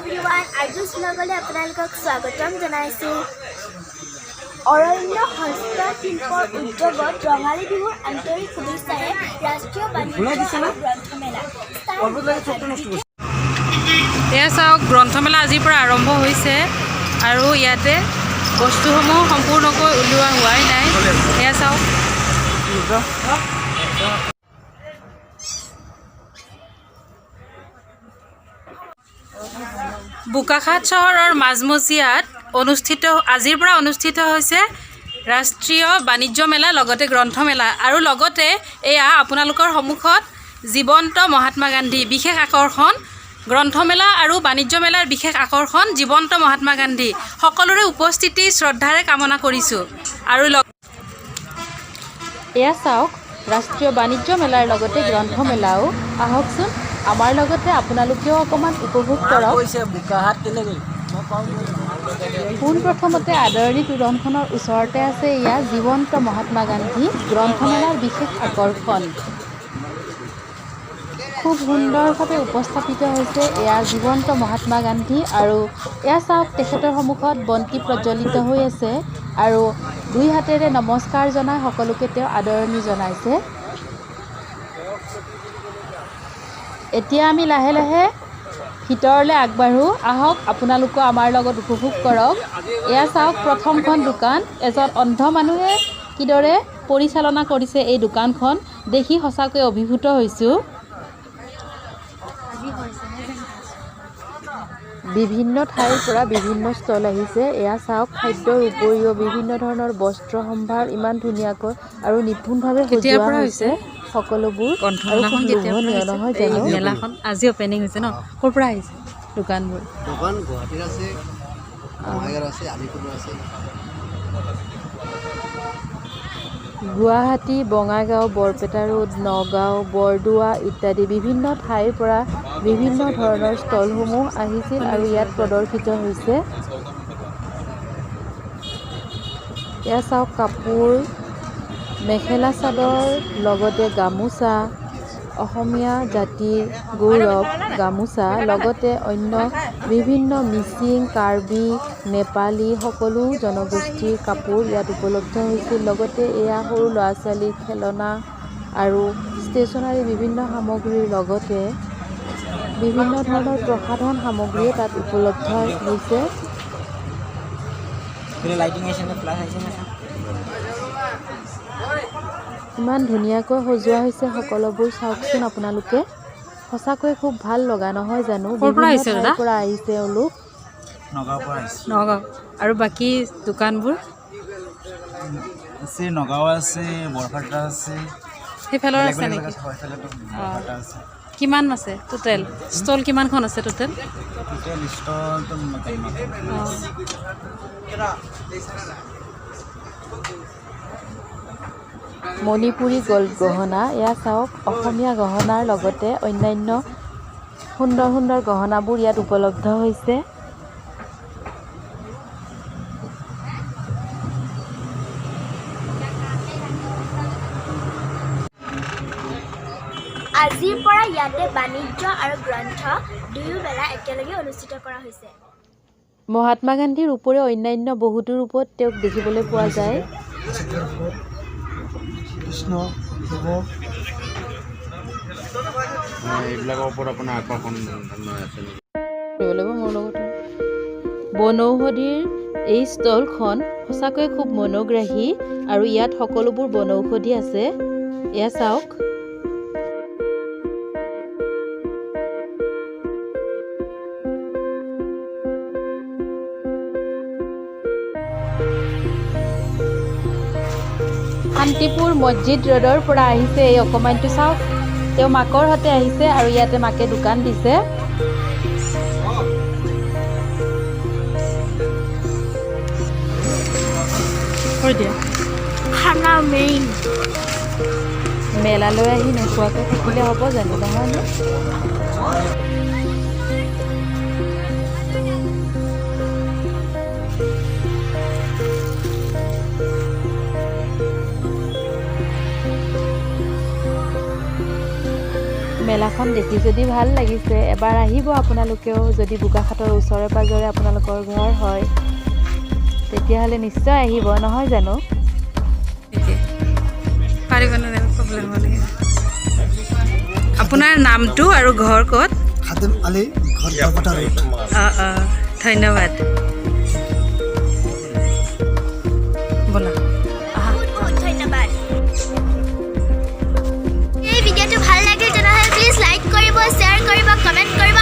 Everyone আৰ্জুছ ব্লগলৈ আপোনালোকক স্বাগতম জনাইছোঁ। অৰণ্য হস্তশিল্পৰ উদ্যোগত ৰঙালী বিহুৰ আন্তৰিক শুভেচ্ছাৰে ৰাষ্ট্ৰীয় বাণিজ্য আৰু গ্ৰন্থমেলা। এয়া চাওক, গ্ৰন্থমেলা আজিৰ পৰা আৰম্ভ হৈছে আৰু ইয়াতে বস্তুসমূহ সম্পূৰ্ণকৈ উলিওৱা হোৱাই নাই। এয়া চাওক, বোকাখাট চহৰৰ মাজমজিয়াত আজিৰ পৰা অনুষ্ঠিত হৈছে ৰাষ্ট্ৰীয় বাণিজ্য মেলা, লগতে গ্ৰন্থমেলা আৰু লগতে এয়া আপোনালোকৰ সন্মুখত জীৱন্ত মহাত্মা গান্ধী বিশেষ আকৰ্ষণ। গ্ৰন্থমেলা আৰু বাণিজ্য মেলাৰ বিশেষ আকৰ্ষণ জীৱন্ত মহাত্মা গান্ধী। সকলোৰে উপস্থিতি শ্ৰদ্ধাৰে কামনা কৰিছোঁ। আৰু এয়া চাওক, ৰাষ্ট্ৰীয় বাণিজ্য মেলাৰ লগতে গ্ৰন্থমেলাও। আহকচোন, আমাৰ লগতে আপোনালোকেও অকণমান উপভোগ কৰক। পোনপ্ৰথমতে আদৰণি তোৰণখনৰ ওচৰতে আছে এয়া জীৱন্ত মহাত্মা গান্ধী, গ্ৰন্থমেলাৰ বিশেষ আকৰ্ষণ। খুব সুন্দৰভাৱে উপস্থাপিত হৈছে এয়া জীৱন্ত মহাত্মা গান্ধী। আৰু এয়া চাওক, তেখেতৰ সন্মুখত বন্তি প্ৰজ্বলিত হৈ আছে আৰু দুই হাতেৰে নমস্কাৰ জনাই সকলোকে তেওঁ আদৰণি জনাইছে। এতিয়া আমি লাহে লাহে ভিতৰলৈ আগবাঢ়োঁ। আহক, আপোনালোকো আমাৰ লগত উপভোগ কৰক। এয়া চাওক, প্ৰথমখন দোকান। এজন অন্ধ মানুহে কিদৰে পৰিচালনা কৰিছে এই দোকানখন দেখি সঁচাকৈ অভিভূত হৈছোঁ। বিভিন্ন ঠাইৰ পৰা বিভিন্ন ষ্টল আহিছে। এয়া চাওক, খাদ্যৰ উপৰিও বিভিন্ন ধৰণৰ বস্ত্ৰ সম্ভাৰ ইমান ধুনীয়াকৈ আৰু নিপুণভাৱে সজোৱা হৈছে সকলোবোৰ। আৰু খুব লোভনীয় নহয় জানো? মেলাখন আজি অপেনিং হৈছে ন? ক'ৰ পৰা আহিছে দোকানবোৰ? দোকান গুৱাহাটীত আছে, বঙাইগাঁও আছে, আলিপুৰ আছে। গুৱাহাটী, বঙাইগাঁও, বৰপেটা ৰোড, নগাঁও, বৰদোৱা ইত্যাদি বিভিন্ন ঠাইৰ পৰা বিভিন্ন ধৰণৰ ষ্টলসমূহ আহিছিল আৰু ইয়াত প্ৰদৰ্শিত হৈছে। এয়া চাওক, কাপোৰ, মেখেলা চাদৰ, লগতে গামোচা, অসমীয়া জাতিৰ গৌৰৱ গামোচা, লগতে অন্য বিভিন্ন মিচিং, কাৰ্বি, নেপালী সকলো জনগোষ্ঠীৰ কাপোৰ ইয়াত উপলব্ধ হৈছিল। লগতে এয়া সৰু ল'ৰা ছোৱালীৰ খেলনা আৰু ষ্টেচনাৰী বিভিন্ন সামগ্ৰীৰ লগতে বিভিন্ন ধৰণৰ প্ৰসাধন সামগ্ৰীও তাত উপলব্ধ হৈছে। ইমান ধুনীয়াকৈ সজোৱা হৈছে সকলোবোৰ। চাওকচোন আপোনালোকে, সঁচাকৈ খুব ভাল লগা নহয় জানো? বিভিন্ন ঠাইৰ পৰা আহিছে এওঁলোক। নগাঁও আৰু বাকী দোকানবোৰ আছে, নগাঁও আছে, বৰপেটা আছে, সেইফালৰ আছে নেকি? কিমান আছে টোটেল ষ্টল? কিমানখন আছে টোটেল? মণিপুৰী গল্ড গহনা। এয়া চাওক, অসমীয়া গহনাৰ লগতে অন্যান্য সুন্দৰ সুন্দৰ গহনাবোৰ ইয়াত উপলব্ধ হৈছে। আজিৰ পৰা ইয়াতে বাণিজ্য আৰু গ্ৰন্থ দুয়োবেলা একেলগে অনুষ্ঠিত কৰা হৈছে। মহাত্মা গান্ধীৰ উপৰিও অন্যান্য বহুতো ৰূপত তেওঁক দেখিবলৈ পোৱা যায়। এইবিলাকৰ ওপৰত আপোনাৰ আকৰ্ষণ আছে। বনৌষধিৰ এই ষ্টলখন সঁচাকৈ খুব মনোগ্ৰাহী আৰু ইয়াত সকলোবোৰ বনৌষধি আছে। এয়া চাওক, শান্তিপুৰ মছজিদ ৰোডৰ পৰা আহিছে এই অকণমানটো। চাওক, তেওঁ মাকৰ সৈতে আহিছে আৰু ইয়াতে মাকে দোকান দিছে। খানা মেইন মেলালৈ আহি নোখোৱাকৈ থাকিলে হ'ব জানো? নহয় নে? মেলাখন দেখি যদি ভাল লাগিছে এবাৰ আহিব আপোনালোকেও যদি বোকাখাটৰ ওচৰে পাজৰে আপোনালোকৰ ঘৰ হয় তেতিয়াহ'লে নিশ্চয় আহিব নহয় জানো আপোনাৰ নামটো আৰু ঘৰ ক'ত খাদিম আলী ঘৰ বৰপেটা ৰোড ধন্যবাদ ব'লা বহুত ধন্যবাদ এই ভিডিঅ'টো ভাল লাগিল তেনেহ'লে প্লিজ লাইক কৰিব শ্বেয়াৰ কৰিব কমেণ্ট কৰিব